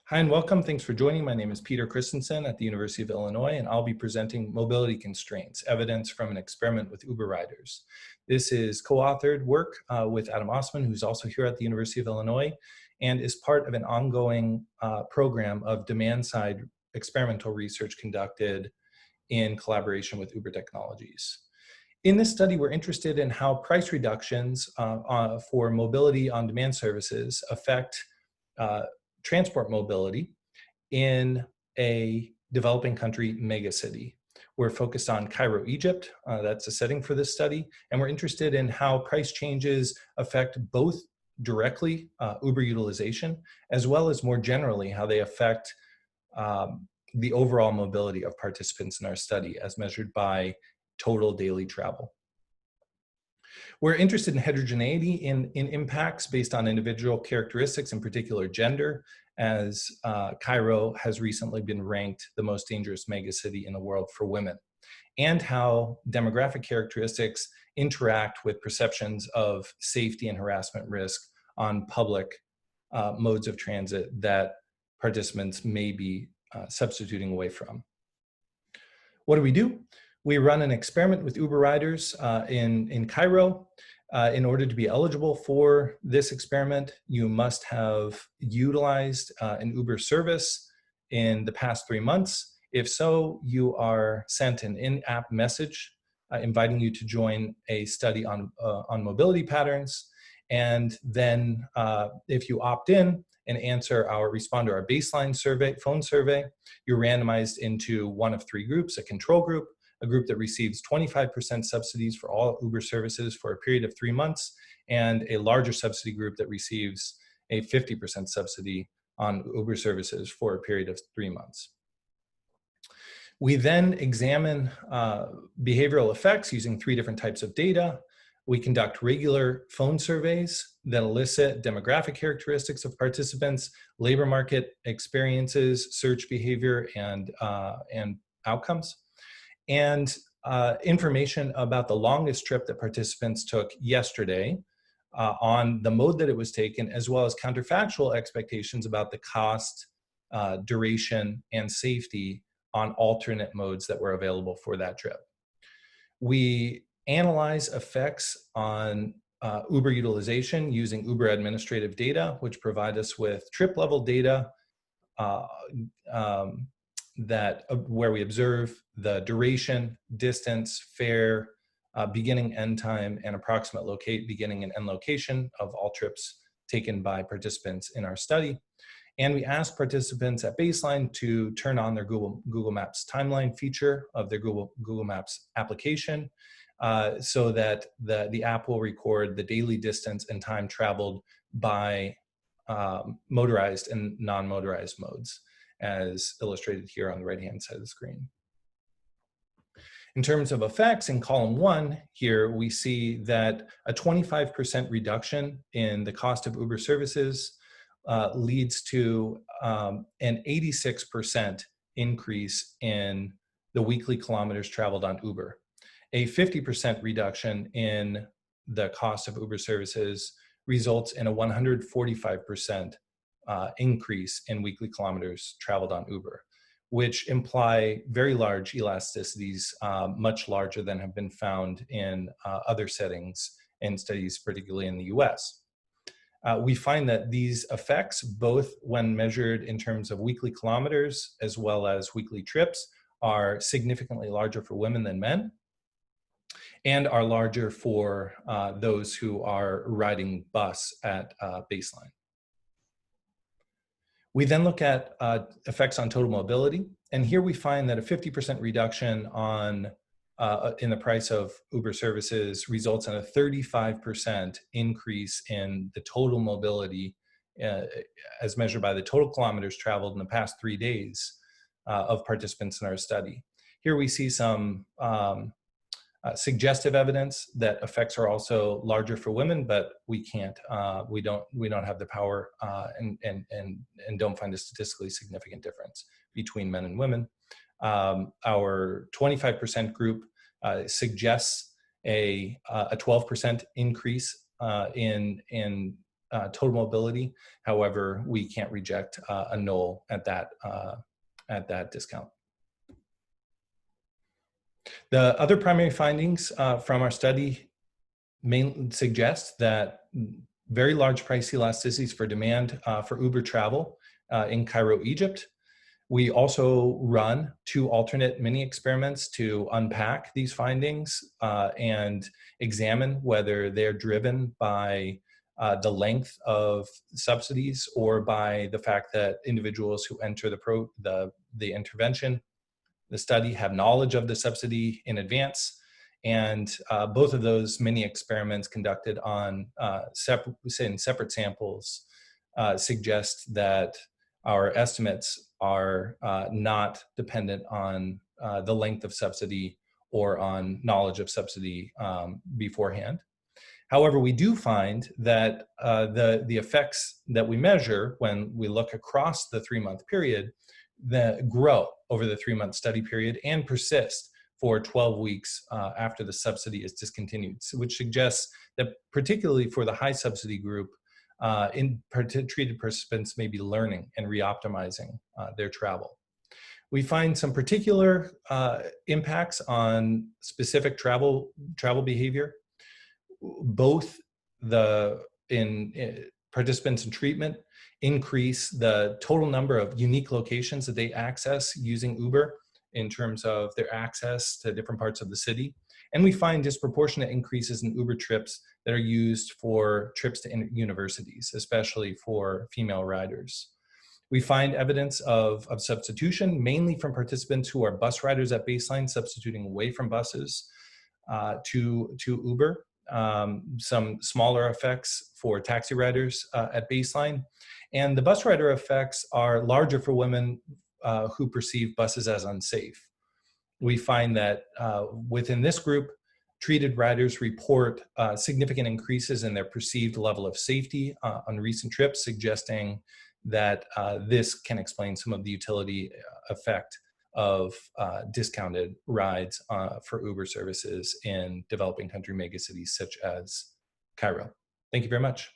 Hi and welcome. Thanks for joining. My name is Peter Christensen at the University of Illinois, and I'll be presenting Mobility Constraints, Evidence from an Experiment with Uber Riders. This is co-authored work with Adam Osman, who's also here at the University of Illinois, and is part of an ongoing program of demand-side experimental research conducted in collaboration with Uber Technologies. In this study, we're interested in how price reductions for mobility on demand services affect transport mobility in a developing country megacity. We're focused on Cairo, Egypt. That's a setting for this study. And we're interested in how price changes affect both directly Uber utilization, as well as more generally how they affect the overall mobility of participants in our study as measured by total daily travel. We're interested in heterogeneity in impacts based on individual characteristics, in particular gender, as Cairo has recently been ranked the most dangerous megacity in the world for women, and how demographic characteristics interact with perceptions of safety and harassment risk on public modes of transit that participants may be substituting away from. What do? We run an experiment with Uber riders in Cairo. In order to be eligible for this experiment, you must have utilized an Uber service in the past 3 months. If so, you are sent an in-app message inviting you to join a study on mobility patterns. And then if you opt in and respond to our baseline survey, phone survey, you're randomized into one of 3 groups: a control group, a group that receives 25% subsidies for all Uber services for a period of 3 months, and a larger subsidy group that receives a 50% subsidy on Uber services for a period of 3 months. We then examine behavioral effects using 3 different types of data. We conduct regular phone surveys that elicit demographic characteristics of participants, labor market experiences, search behavior, and outcomes, and information about the longest trip that participants took yesterday on the mode that it was taken, as well as counterfactual expectations about the cost, duration, and safety on alternate modes that were available for that trip. We analyze effects on Uber utilization using Uber administrative data, which provide us with trip-level data where we observe the duration, distance, fare, beginning, end time, and approximate beginning and end location of all trips taken by participants in our study. And we ask participants at baseline to turn on their Google Maps timeline feature of their Google Maps application so that the app will record the daily distance and time traveled by motorized and non-motorized modes, as illustrated here on the right-hand side of the screen. In terms of effects, in column 1 here, we see that a 25% reduction in the cost of Uber services leads to an 86% increase in the weekly kilometers traveled on Uber. A 50% reduction in the cost of Uber services results in a 145% increase in weekly kilometers traveled on Uber, which imply very large elasticities, much larger than have been found in other settings and studies, particularly in the US. We find that these effects, both when measured in terms of weekly kilometers as well as weekly trips, are significantly larger for women than men, and are larger for those who are riding bus at baseline. We then look at effects on total mobility, and here we find that a 50% reduction in the price of Uber services results in a 35% increase in the total mobility as measured by the total kilometers traveled in the past 3 days of participants in our study. Here we see some suggestive evidence that effects are also larger for women, but we don't have the power and don't find a statistically significant difference between men and women. Our 25% group suggests a 12% increase in total mobility. However, we can't reject a null at that discount. The other primary findings from our study suggest that very large price elasticities for demand for Uber travel in Cairo, Egypt. We also run 2 alternate mini experiments to unpack these findings and examine whether they're driven by the length of subsidies or by the fact that individuals who enter the intervention, the study, have knowledge of the subsidy in advance. And both of those mini experiments conducted on separate samples suggest that our estimates are not dependent on the length of subsidy or on knowledge of subsidy beforehand. However, we do find that the effects that we measure when we look across the 3-month period that grow over the 3-month study period and persist for 12 weeks after the subsidy is discontinued, which suggests that particularly for the high subsidy group, treated participants may be learning and re-optimizing their travel. We find some particular impacts on specific travel behavior. Both participants in treatment increase the total number of unique locations that they access using Uber in terms of their access to different parts of the city. And we find disproportionate increases in Uber trips that are used for trips to universities, especially for female riders. We find evidence of substitution, mainly from participants who are bus riders at baseline, substituting away from buses to Uber. Some smaller effects for taxi riders at baseline. And the bus rider effects are larger for women who perceive buses as unsafe. We find that within this group, treated riders report significant increases in their perceived level of safety on recent trips, suggesting that this can explain some of the utility effect of discounted rides for Uber services in developing country megacities such as Cairo. Thank you very much.